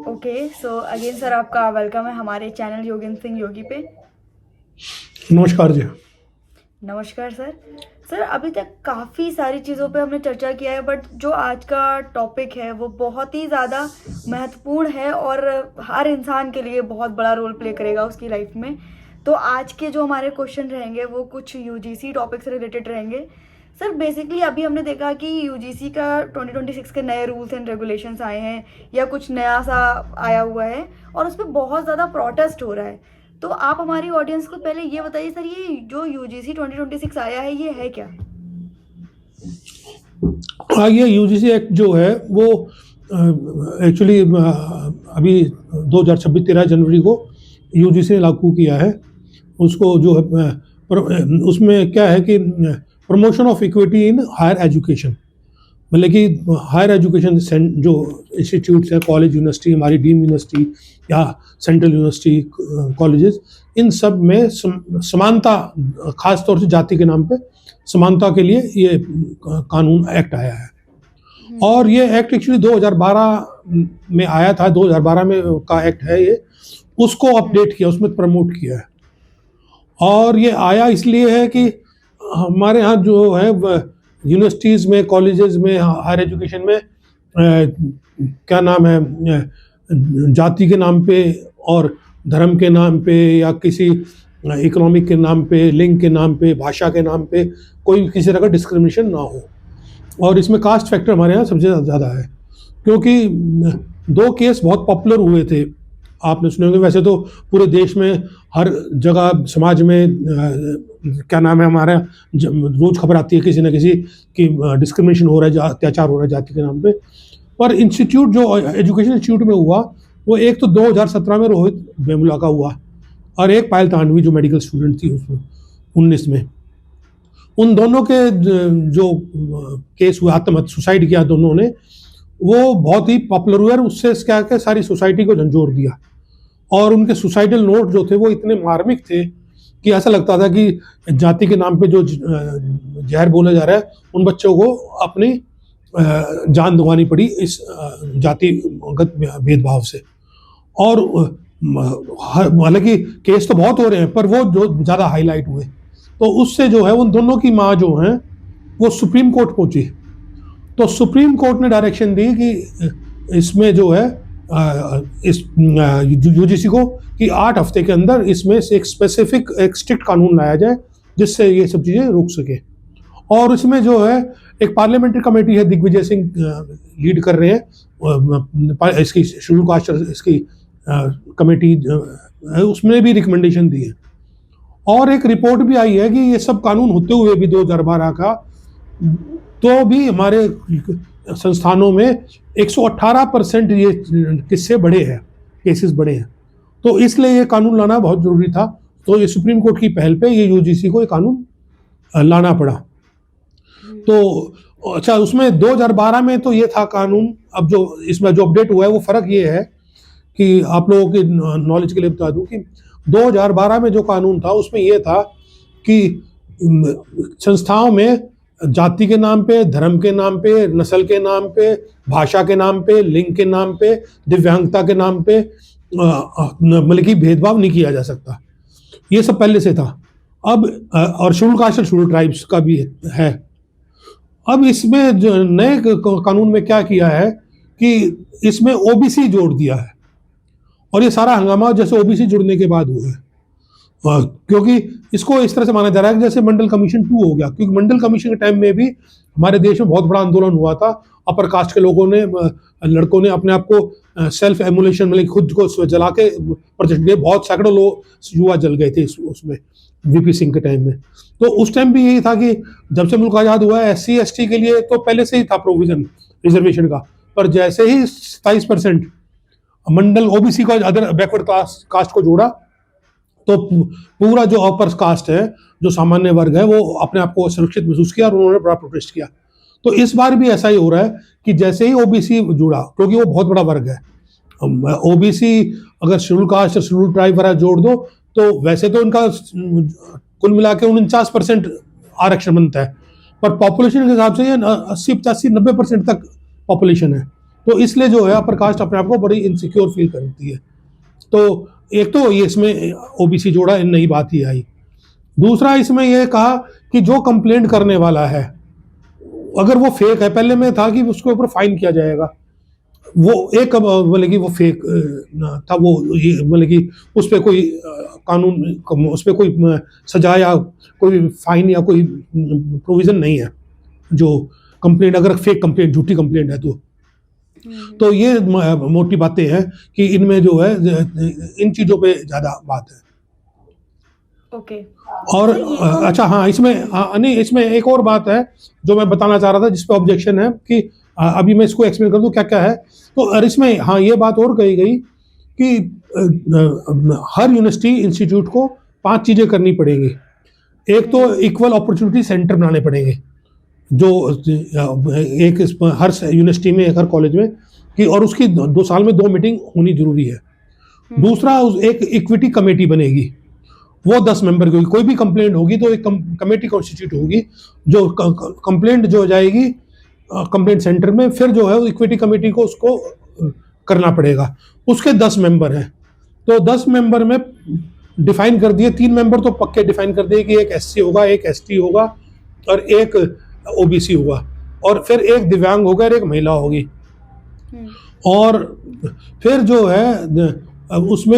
Okay, so again sir आपका welcome है हमारे चैनल योगिन सिंह योगी पे। नमस्कार जी। नमस्कार सर। सर अभी तक काफ़ी सारी चीज़ों पे हमने चर्चा किया है, बट जो आज का टॉपिक है वो बहुत ही ज़्यादा महत्वपूर्ण है और हर इंसान के लिए बहुत बड़ा रोल प्ले करेगा उसकी लाइफ में। तो आज के जो हमारे क्वेश्चन रहेंगे वो कुछ यूजीसी टॉपिक से रिलेटेड रहेंगे। सर बेसिकली अभी हमने देखा कि यूजीसी का 2026 के नए रूल्स एंड रेगुलेशंस आए हैं या कुछ नया सा आया हुआ है और उस पर बहुत ज़्यादा प्रोटेस्ट हो रहा है। तो आप हमारी ऑडियंस को पहले ये बताइए सर, ये जो यूजीसी 2026 आया है ये है क्या? हाँ, ये यूजीसी एक्ट जो है वो एक्चुअली अभी 2026 13 जनवरी को यूजीसी ने लागू किया है। उसको जो है उसमें क्या है कि promotion of equity in higher education, मतलब कि हायर एजुकेशन जो इंस्टीट्यूट्स हैं, कॉलेज, यूनिवर्सिटी, हमारी डीम यूनिवर्सिटी या सेंट्रल यूनिवर्सिटी, कॉलेजेस, इन सब में समानता, खास तौर से जाति के नाम पे समानता के लिए ये कानून एक्ट आया है। और ये एक्ट एक्चुअली 2012 में आया था, 2012 में का एक्ट है ये। उसको अपडेट किया, उसमें प्रमोट किया है। और ये आया इसलिए है कि हमारे यहाँ जो है यूनिवर्सिटीज़ में, कॉलेजेस में, हायर एजुकेशन में क्या नाम है, जाति के नाम पे और धर्म के नाम पे या किसी इकोनॉमिक के नाम पे, लिंग के नाम पे, भाषा के नाम पे कोई किसी तरह का डिस्क्रिमिनेशन ना हो। और इसमें कास्ट फैक्टर हमारे यहाँ सबसे ज़्यादा है, क्योंकि दो केस बहुत पॉपुलर हुए थे, आपने सुने होंगे। वैसे तो पूरे देश में हर जगह समाज में क्या नाम है, हमारे रोज खबर आती है किसी न किसी की डिस्क्रिमिनेशन हो रहा है, अत्याचार हो रहा है जाति के नाम पे। पर इंस्टीट्यूट जो एजुकेशन इंस्टीट्यूट में हुआ वो एक तो 2017 में रोहित वेमुला का हुआ, और एक पायल तांडवी जो मेडिकल स्टूडेंट थी उसमें 19 में। उन दोनों के जो केस हुआ, आत्महत्या, सुसाइड किया दोनों ने, वो बहुत ही पॉपुलर हुए और उससे क्या क्या सारी सोसाइटी को झंझोर दिया। और उनके सुसाइडल नोट जो थे वो इतने मार्मिक थे कि ऐसा लगता था कि जाति के नाम पे जो जहर बोला जा रहा है, उन बच्चों को अपनी जान गंवानी पड़ी इस जातिगत भेदभाव से। और हालांकि केस तो बहुत हो रहे हैं, पर वो जो ज़्यादा हाईलाइट हुए, तो उससे जो है उन दोनों की माँ जो हैं वो सुप्रीम कोर्ट पहुंची। तो सुप्रीम कोर्ट ने डायरेक्शन दी कि इसमें जो है इस यूजीसी को कि 8 हफ्ते के अंदर इसमें से एक स्पेसिफिक, एक स्ट्रिक्ट कानून लाया जाए जिससे ये सब चीज़ें रुक सके। और इसमें जो है एक पार्लियामेंट्री कमेटी है, दिग्विजय सिंह लीड कर रहे हैं इसकी, शेड्यूल कास्ट इसकी कमेटी है, उसने भी रिकमेंडेशन दी है। और एक रिपोर्ट भी आई है कि ये सब कानून होते हुए भी 2012 का, तो भी हमारे संस्थानों में 118% ये किस्से बढ़े हैं, केसेस बढ़े हैं। तो इसलिए ये कानून लाना बहुत ज़रूरी था। तो ये सुप्रीम कोर्ट की पहल पे ये यूजीसी को ये कानून लाना पड़ा। तो अच्छा, उसमें 2012 में तो ये था कानून। अब जो इसमें जो अपडेट हुआ है वो फ़र्क ये है कि आप लोगों के नॉलेज के लिए बता दूं कि 2012 में जो कानून था उसमें ये था कि संस्थाओं में जाति के नाम पे, धर्म के नाम पे, नस्ल के नाम पे, भाषा के नाम पे, लिंग के नाम पे, दिव्यांगता के नाम पे मतलब कि भेदभाव नहीं किया जा सकता। ये सब पहले से था। अब और शेड्यूल कास्ट और शेड्यूल ट्राइब्स का भी है। अब इसमें जो नए कानून में क्या किया है कि इसमें ओबीसी जोड़ दिया है। और ये सारा हंगामा जैसे ओबीसी जुड़ने के बाद हुआ है, क्योंकि इसको इस तरह से माना जा रहा है कि जैसे मंडल कमीशन 2 हो गया। क्योंकि मंडल कमीशन के टाइम में भी हमारे देश में बहुत बड़ा आंदोलन हुआ था। अपर कास्ट के लोगों ने, लड़कों ने अपने आप को सेल्फ एमुलेशन, मतलब खुद को जला के प्रदर्शन किए। बहुत सैकड़ों लोग, युवा जल गए थे उसमें, वीपी सिंह के टाइम में। तो उस टाइम भी यही था कि जब से मुल्क आज़ाद हुआ है, SC ST के लिए तो पहले से ही था प्रोविजन रिजर्वेशन का, पर जैसे ही 27% मंडल ओबीसी का, अदर बैकवर्ड कास्ट को जोड़ा, तो पूरा जो अपर कास्ट है, जो सामान्य वर्ग है, वो अपने आप को सुरक्षित महसूस किया और उन्होंने बड़ा प्रोटेस्ट किया। तो इस बार भी ऐसा ही हो रहा है कि जैसे ही ओबीसी जुड़ा, क्योंकि वो बहुत बड़ा वर्ग है, ओबीसी अगर शेड्यूल कास्ट और शेड्यूल ट्राइब वगैरह जोड़ दो तो वैसे तो उनका कुल मिला के 49% आरक्षण बनता है, पर पॉपुलेशन के हिसाब से ये 80, 85, 90% तक पॉपुलेशन है। तो इसलिए जो है अपर कास्ट अपने आप को बड़ी इनसिक्योर फील करती है। तो एक तो ये इसमें ओबीसी जोड़ा, नई बात ही आई। दूसरा इसमें ये कहा कि जो कंप्लेंट करने वाला है अगर वो फेक है, पहले में था कि उसके ऊपर फाइन किया जाएगा, वो एक बोले कि वो फेक था, वो ये बोले कि उस पर कोई कानून, उस पर कोई सजा या कोई फाइन या कोई प्रोविजन नहीं है जो कंप्लेंट, अगर फेक कंप्लेंट, झूठी कंप्लेंट है तो ये मोटी बातें हैं कि इनमें जो है इन चीज़ों पे ज़्यादा बात है। ओके। और सर ये तो अच्छा हाँ, इसमें नहीं, इसमें एक और बात है जो मैं बताना चाह रहा था जिस पे ऑब्जेक्शन है कि अभी मैं इसको एक्सप्लेन कर दूं क्या क्या है। तो और इसमें हाँ ये बात और कही गई कि हर यूनिवर्सिटी इंस्टीट्यूट को 5 चीज़ें करनी पड़ेंगी। एक तो इक्वल अपॉर्चुनिटी सेंटर बनाने पड़ेंगे, जो एक हर यूनिवर्सिटी में, एक हर कॉलेज में, कि और उसकी 2 साल में 2 मीटिंग होनी जरूरी है। दूसरा एक इक्विटी कमेटी बनेगी, वो 10 मेंबर की होगी। कोई भी कंप्लेंट होगी तो एक कमेटी कॉन्स्टिट्यूट होगी, जो कंप्लेंट जो जाएगी कंप्लेंट सेंटर में, फिर जो है इक्विटी कमेटी को उसको करना पड़ेगा। उसके 10 मेंबर हैं, तो 10 मेंबर में डिफाइन कर दिए, 3 मेंबर तो पक्के डिफाइन कर दिए कि एक एससी होगा, एक एसटी होगा और एक ओबीसी होगा, और फिर एक दिव्यांग होगा और एक महिला होगी। और फिर जो है उसमें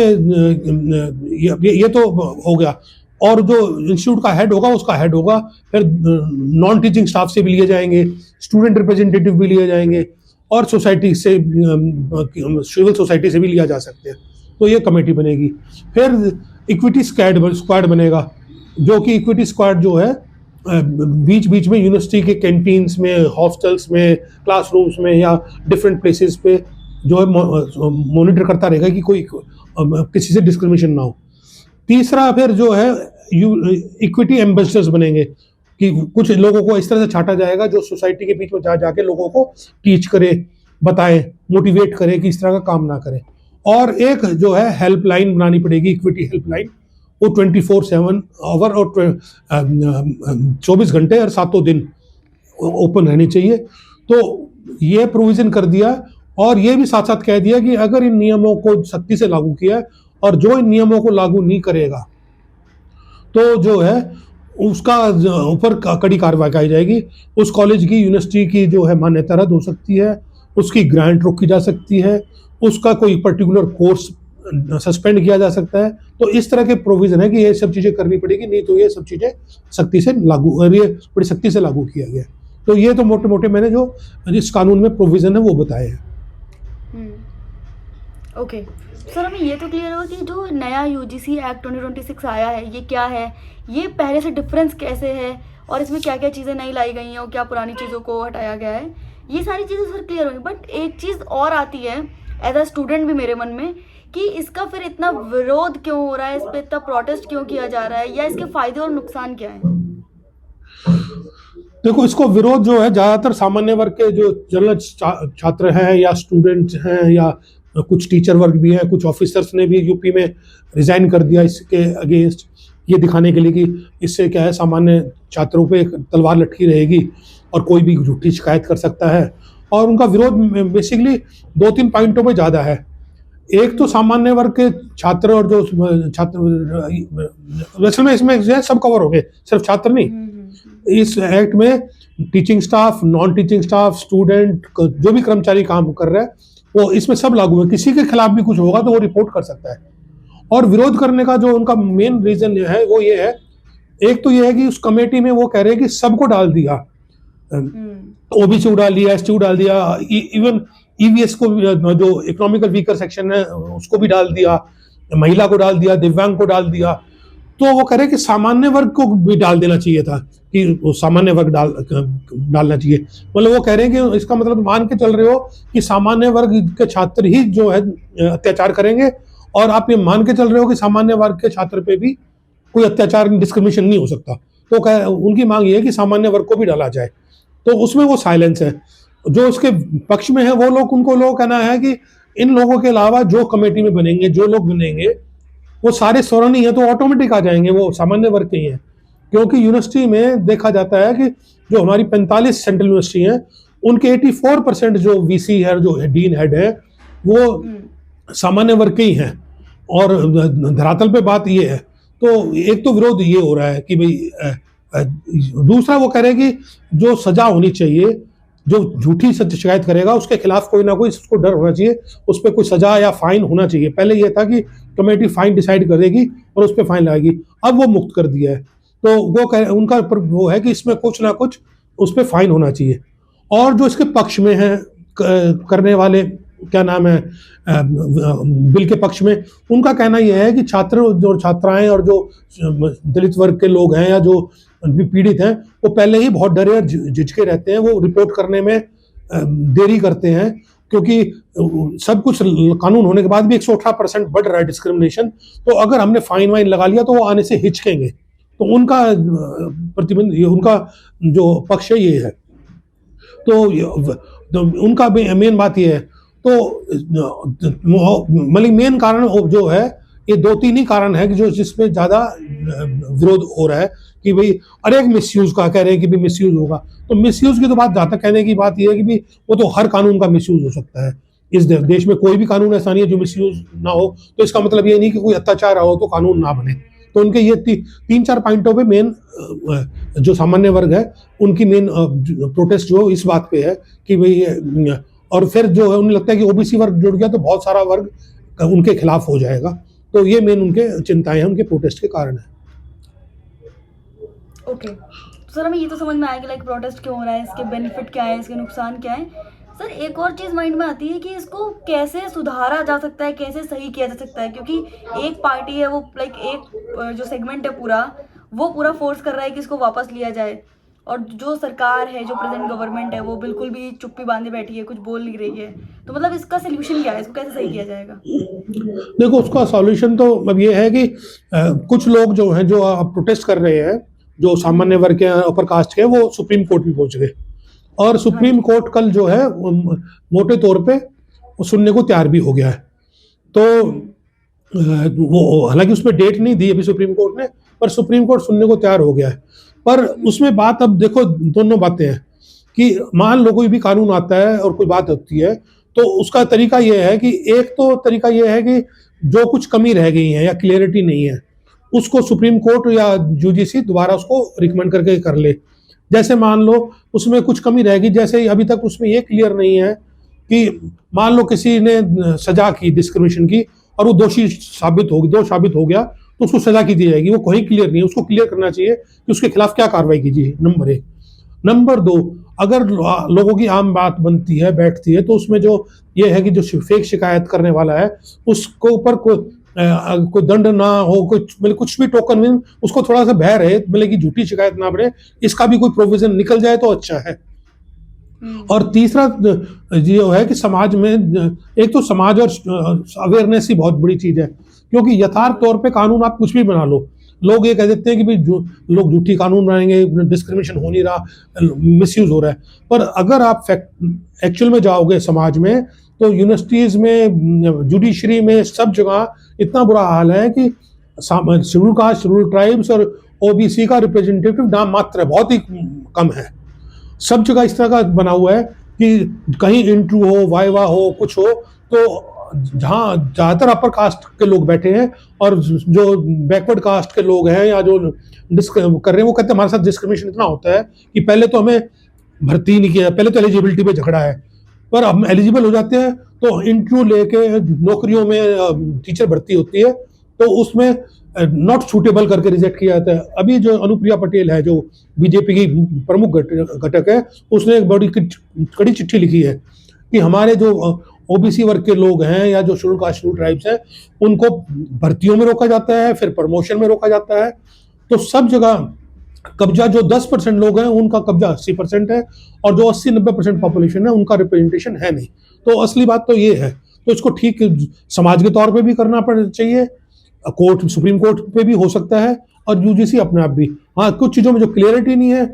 ये तो हो गया, और जो इंस्टीट्यूट का हेड होगा उसका हेड होगा, फिर नॉन टीचिंग स्टाफ से भी लिए जाएंगे, स्टूडेंट रिप्रेजेंटेटिव भी लिए जाएंगे, और सोसाइटी से, सिविल सोसाइटी से भी लिया जा सकते हैं। तो ये कमेटी बनेगी। फिर इक्विटी स्क्वाड बनेगा, जो कि इक्विटी स्क्वाड जो है बीच बीच में यूनिवर्सिटी के कैंटीन्स में, हॉस्टल्स में, क्लासरूम्स में या डिफरेंट प्लेसेस पे जो है मॉनिटर करता रहेगा कि कोई किसी से डिस्क्रिमिनेशन ना हो। तीसरा फिर जो है इक्विटी एम्बेसडर्स बनेंगे, कि कुछ लोगों को इस तरह से छांटा जाएगा जो सोसाइटी के बीच में जाके लोगों को टीच करे, बताए, मोटिवेट करे कि इस तरह का काम ना करें। और एक जो है हेल्पलाइन बनानी पड़ेगी, इक्विटी हेल्पलाइन, वो 24/7 आवर और 24 घंटे और 7 दिन ओपन रहनी चाहिए। तो ये प्रोविजन कर दिया, और ये भी साथ साथ कह दिया कि अगर इन नियमों को सख्ती से लागू किया और जो इन नियमों को लागू नहीं करेगा तो जो है उसका ऊपर कड़ी कार्रवाई की जाएगी। उस कॉलेज की, यूनिवर्सिटी की जो है मान्यता रद्द हो सकती है, उसकी ग्रांट रोकी जा सकती है, उसका कोई पर्टिकुलर कोर्स सस्पेंड किया जा सकता है। तो इस तरह के प्रोविजन है कि ये सब चीज़ें करनी पड़ेगी, नहीं तो ये सब चीज़ें सख्ती से लागू, और ये बड़ी सख्ती से लागू किया गया। तो ये तो मोटे मोटे मैंने जो इस कानून में प्रोविजन है वो बताए हैं। ओके सर, हमें ये तो क्लियर होगा कि जो नया यूजीसी एक्ट 2026 आया है ये क्या है, ये पहले से डिफरेंस कैसे है, और इसमें क्या क्या चीज़ें नई लाई गई हैं और क्या पुरानी चीज़ों को हटाया गया है, ये सारी चीज़ें सर क्लियर होंगी। बट एक चीज़ और आती है एज अ स्टूडेंट भी मेरे मन में, कि इसका फिर इतना विरोध क्यों हो रहा है, इस पर इतना प्रोटेस्ट क्यों किया जा रहा है, या इसके फायदे और नुकसान क्या है? देखो, इसको विरोध जो है ज़्यादातर सामान्य वर्ग के जो जनरल छात्र हैं या स्टूडेंट हैं, या कुछ टीचर वर्ग भी हैं, कुछ ऑफिसर्स ने भी यूपी में रिजाइन कर दिया इसके अगेंस्ट, ये दिखाने के लिए कि इससे क्या है, सामान्य छात्रों पे एक तलवार लटकी रहेगी और कोई भी झूठी शिकायत कर सकता है। और उनका विरोध बेसिकली 2-3 पॉइंटों पे ज़्यादा है। एक तो सामान्य वर्ग के छात्र, और जो छात्र वैसे में इसमें जो है सब कवर हो गए, सिर्फ छात्र नहीं। इस एक्ट में teaching staff, non teaching staff, student, जो भी कर्मचारी काम कर रहा है वो इसमें सब लागू है। किसी के खिलाफ भी कुछ होगा तो वो रिपोर्ट कर सकता है। और विरोध करने का जो उनका मेन रीजन है वो ये है, एक तो ये है कि उस कमेटी में वो कह रहे हैं कि सबको डाल दिया, ओबीसी को डाल दिया, एसटी को डाल दिया, इवन ईवीएस को, जो इकोनॉमिकल वीकर सेक्शन है उसको भी डाल दिया, महिला को डाल दिया, दिव्यांग को डाल दिया। तो वो कह रहे कि सामान्य वर्ग को भी डाल देना चाहिए था, कि वो सामान्य वर्ग डालना चाहिए। मतलब वो कह रहे हैं कि इसका मतलब मान के चल रहे हो कि सामान्य वर्ग के छात्र ही जो है अत्याचार करेंगे, और आप ये मान के चल रहे हो कि सामान्य वर्ग के छात्र पे भी कोई अत्याचार, डिस्क्रिमिनेशन नहीं हो सकता। तो उनकी मांग ये है कि सामान्य वर्ग को भी डाला जाए। तो उसमें वो साइलेंस है। जो उसके पक्ष में है वो लोग, उनको लोग कहना है कि इन लोगों के अलावा जो कमेटी में बनेंगे, जो लोग बनेंगे, वो सारे सवर्ण है, तो ऑटोमेटिक आ जाएंगे, वो सामान्य वर्ग के ही हैं। क्योंकि यूनिवर्सिटी में देखा जाता है कि जो हमारी 45 सेंट्रल यूनिवर्सिटी हैं उनके 84% जो वीसी है, जो डीन हेड है, वो सामान्य वर्ग के ही हैं। और धरातल पे बात ये है, तो एक तो विरोध ये हो रहा है कि भाई दूसरा वो कह रहे हैं कि जो सजा होनी चाहिए, जो झूठी शिकायत करेगा उसके खिलाफ कोई ना कोई उसको डर होना चाहिए, उस पर कोई सजा या फाइन होना चाहिए। पहले ये था कि कमेटी फाइन डिसाइड कर देगी और उस पर फाइन लगाएगी, अब वो मुक्त कर दिया है। तो वो उनका वो है कि इसमें कुछ ना कुछ उस पर फाइन होना चाहिए। और जो इसके पक्ष में है करने वाले, क्या नाम है, बिल के पक्ष में, उनका कहना यह है कि छात्र और छात्राएं और जो दलित वर्ग के लोग हैं या जो पीड़ित हैं, वो पहले ही बहुत डरे और झिझके रहते हैं, वो रिपोर्ट करने में देरी करते हैं, क्योंकि सब कुछ कानून होने के बाद भी 118% बढ़ रहा है डिस्क्रिमिनेशन। तो अगर हमने फाइन वाइन लगा लिया तो वो आने से हिचकेंगे। तो उनका प्रतिबंध, उनका जो पक्ष है ये है। तो उनका मेन बात ये है। तो मतलब मेन कारण जो है, ये 2-3 ही कारण है कि जो जिसमें ज्यादा विरोध हो रहा है कि भाई, अरे एक मिसयूज का कह रहे हैं कि भी मिसयूज होगा। तो मिसयूज की तो बात, जहां तक कहने की बात यह है कि भी वो तो हर कानून का मिसयूज हो सकता है। इस देश में कोई भी कानून ऐसा नहीं है जो मिसयूज ना हो। तो इसका मतलब ये नहीं कि कोई अत्याचार हो तो कानून ना बने। तो उनके ये 3-4 पॉइंटों पे मेन जो सामान्य वर्ग है उनकी मेन प्रोटेस्ट जो इस बात पे है कि भाई, और फिर जो है उन्हें लगता है कि ओबीसी वर्ग जुड़ गया तो बहुत सारा वर्ग उनके खिलाफ हो जाएगा। तो ये मेन उनके चिंताएं हैं, उनके प्रोटेस्ट के कारण है। ओके, तो सर हमें ये तो समझ में आया कि लाइक प्रोटेस्ट क्यों हो रहा है, इसके बेनिफिट क्या है, इसके नुकसान क्या है। सर एक और चीज़ माइंड में आती है कि इसको कैसे सुधारा जा सकता है, कैसे सही किया जा सकता है, क्योंकि एक पार्टी है वो लाइक एक जो सेगमेंट है पूरा, वो पूरा फोर्स कर रहा है कि इसको वापस लिया जाए, और जो सरकार है, जो प्रेजेंट गवर्नमेंट है, वो बिल्कुल भी चुप्पी बांधे बैठी है, कुछ बोल नहीं रही है। तो मतलब इसका सोल्यूशन क्या है, इसको कैसे सही किया जाएगा? देखो, उसका सॉल्यूशन तो अब ये है कि कुछ लोग जो हैं, जो प्रोटेस्ट कर रहे हैं, जो सामान्य वर्ग के अपर कास्ट के, वो सुप्रीम कोर्ट भी पहुंच गए। और सुप्रीम कोर्ट कल जो है मोटे तौर पे सुनने को तैयार भी हो गया है। तो वो हालांकि उसमें डेट नहीं दी अभी सुप्रीम कोर्ट ने, पर सुप्रीम कोर्ट सुनने को तैयार हो गया है। पर उसमें बात, अब देखो दोनों बातें हैं कि मान लो कोई भी कानून आता है और कोई बात होती है, तो उसका तरीका यह है कि एक तो तरीका यह है कि जो कुछ कमी रह गई है या क्लियरिटी नहीं है, उसको सुप्रीम कोर्ट या यूजीसी दोबारा उसको रिकमेंड करके कर ले। जैसे मान लो उसमें कुछ कमी रहेगी, जैसे अभी तक उसमें ये क्लियर नहीं है कि मान लो किसी ने सजा की डिस्क्रिमिनेशन की और वो दोषी साबित हो गया, तो उसको सजा की दी जाएगी। वो कहीं क्लियर नहीं है, उसको क्लियर करना चाहिए कि उसके खिलाफ क्या कार्रवाई कीजिए, नंबर 1। नंबर 2, अगर लोगों की आम बात बनती है, बैठती है, तो उसमें जो ये है कि जो फेक शिकायत करने वाला है उसको ऊपर कोई दंड ना हो, मतलब कुछ भी टोकन में उसको थोड़ा सा भय रहे, मतलब कि झूठी शिकायत ना बने, इसका भी कोई प्रोविजन निकल जाए तो अच्छा है। और तीसरा ये है कि समाज में, एक तो समाज और अवेयरनेस ही बहुत बड़ी चीज है, क्योंकि यथार्थ तौर पे कानून आप कुछ भी बना लो, लोग ये कह देते हैं कि भाई लोग झूठी कानून बनाएंगे, डिस्क्रिमिनेशन हो नहीं रहा, मिसयूज हो रहा है। पर अगर आप एक्चुअल में जाओगे समाज में, तो यूनिवर्सिटीज में, जुडिशरी में, सब जगह इतना बुरा हाल है कि शेड्यूल कास्ट, शेड्यूल ट्राइब्स और ओबीसी का रिप्रेजेंटेटिव नाम मात्र है, बहुत ही कम है। सब जगह इस तरह का बना हुआ है कि कहीं इंटरव्यू हो, वाइवा हो, कुछ हो, तो जहाँ ज़्यादातर अपर कास्ट के लोग बैठे हैं और जो बैकवर्ड कास्ट के लोग हैं या जो कर रहे हैं, वो कहते हैं हमारे साथ डिस्क्रिमिनेशन इतना होता है कि पहले तो हमें भर्ती नहीं किया, पहले तो एलिजिबिलिटी पे झगड़ा है, पर हम एलिजिबल हो जाते हैं तो इंटरव्यू लेके नौकरियों में टीचर भर्ती होती है, तो उसमें नॉट सूटेबल करके रिजेक्ट किया जाता है। अभी जो अनुप्रिया पटेल है, जो बीजेपी की प्रमुख घटक है, उसने एक बड़ी कड़ी चिट्ठी लिखी है कि हमारे जो ओबीसी वर्ग के लोग हैं या जो शेड्यूल कास्ट, शेड्यूल ट्राइब्स हैं, उनको भर्तियों में रोका जाता है, फिर प्रमोशन में रोका जाता है। तो सब जगह कब्जा, जो 10% लोग हैं उनका कब्जा 80% है, और जो 80-90% पॉपुलेशन है उनका रिप्रेजेंटेशन है नहीं। तो असली बात तो ये है। तो इसको ठीक समाज के तौर पे भी करना चाहिए, कोर्ट, सुप्रीम कोर्ट पे भी हो सकता है, और यूजीसी अपने आप भी। हाँ, कुछ चीज़ों में जो क्लियरिटी नहीं है,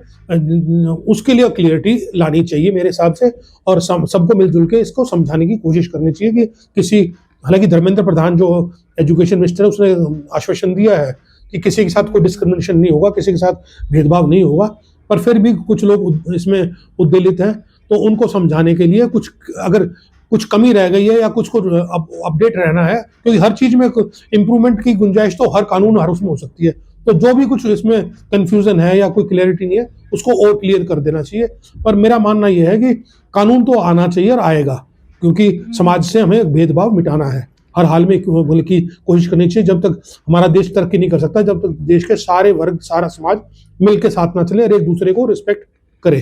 उसके लिए क्लियरिटी लानी चाहिए मेरे हिसाब से, और सबको मिलजुल के इसको समझाने की कोशिश करनी चाहिए कि किसी, हालांकि धर्मेंद्र प्रधान जो एजुकेशन मिनिस्टर है, उसने आश्वासन दिया है कि किसी के साथ कोई डिस्क्रिमिनेशन नहीं होगा, किसी के साथ भेदभाव नहीं होगा, पर फिर भी कुछ लोग इसमें उद्वेलित हैं। तो उनको समझाने के लिए कुछ अगर कुछ कमी रह गई है या कुछ को अपडेट रहना है, क्योंकि हर चीज़ में इम्प्रूवमेंट की गुंजाइश तो हर कानून हर उसमें हो सकती है। तो जो भी कुछ इसमें कन्फ्यूज़न है या कोई क्लैरिटी नहीं है, उसको और क्लियर कर देना चाहिए। पर मेरा मानना ये है कि कानून तो आना चाहिए और आएगा, क्योंकि समाज से हमें भेदभाव मिटाना है। हर हाल में बल्कि कोशिश करनी चाहिए। जब तक हमारा देश तरक्की नहीं कर सकता, जब तक देश के सारे वर्ग, सारा समाज मिल के साथ ना चले और एक दूसरे को रिस्पेक्ट करे,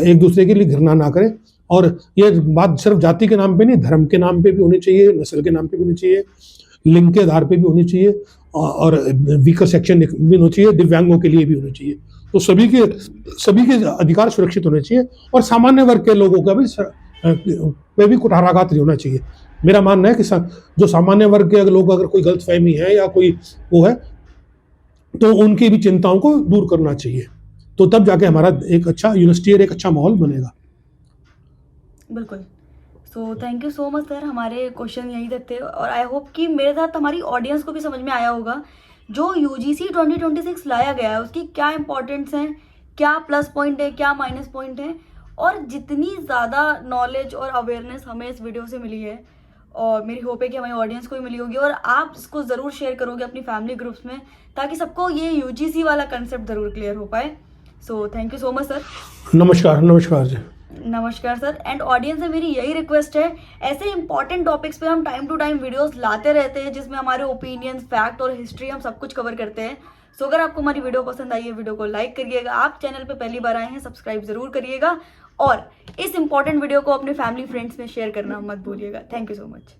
एक दूसरे के लिए घृणा ना करे। और ये बात सिर्फ जाति के नाम पे नहीं, धर्म के नाम पे भी होनी चाहिए, नस्ल के नाम पे भी होनी चाहिए, लिंग के आधार पे भी होनी चाहिए, और वीकर सेक्शन भी होनी चाहिए, दिव्यांगों के लिए भी होनी चाहिए। तो सभी के अधिकार सुरक्षित होने चाहिए और सामान्य वर्ग के लोगों का भी पे भी कुठाराघात नहीं होना चाहिए। मेरा मानना है कि जो सामान्य वर्ग के लोग अगर कोई गलतफहमी है या कोई वो है, तो उनकी भी चिंताओं को दूर करना चाहिए। तो तब जाके हमारा एक अच्छा यूनिवर्सिटी और एक अच्छा माहौल बनेगा। बिल्कुल। So thank you so much sir, हमारे क्वेश्चन यही तक थे और आई होप कि मेरे साथ हमारी ऑडियंस को भी समझ में आया होगा जो यूजीसी 2026 लाया गया है उसकी क्या इंपॉर्टेंस है, क्या प्लस पॉइंट है, क्या माइनस पॉइंट है। और जितनी ज़्यादा नॉलेज और अवेयरनेस हमें इस वीडियो से मिली है और मेरी होप है कि हमारी ऑडियंस को भी मिली होगी और आप इसको ज़रूर शेयर करोगे अपनी फैमिली ग्रुप्स में, ताकि सबको ये यूजीसी वाला कंसेप्ट ज़रूर क्लियर हो पाए। So thank you so much sir. नमस्कार जी। नमस्कार सर। एंड ऑडियंस से मेरी यही रिक्वेस्ट है, ऐसे इंपॉर्टेंट टॉपिक्स पे हम टाइम टू टाइम वीडियोस लाते रहते हैं जिसमें हमारे ओपिनियंस, फैक्ट और हिस्ट्री हम सब कुछ कवर करते हैं। सो अगर आपको हमारी वीडियो पसंद आई है, वीडियो को लाइक करिएगा, आप चैनल पे पहली बार आए हैं सब्सक्राइब जरूर करिएगा और इस इंपॉर्टेंट वीडियो को अपने फैमिली फ्रेंड्स में शेयर करना मत भूलिएगा। Thank you so much.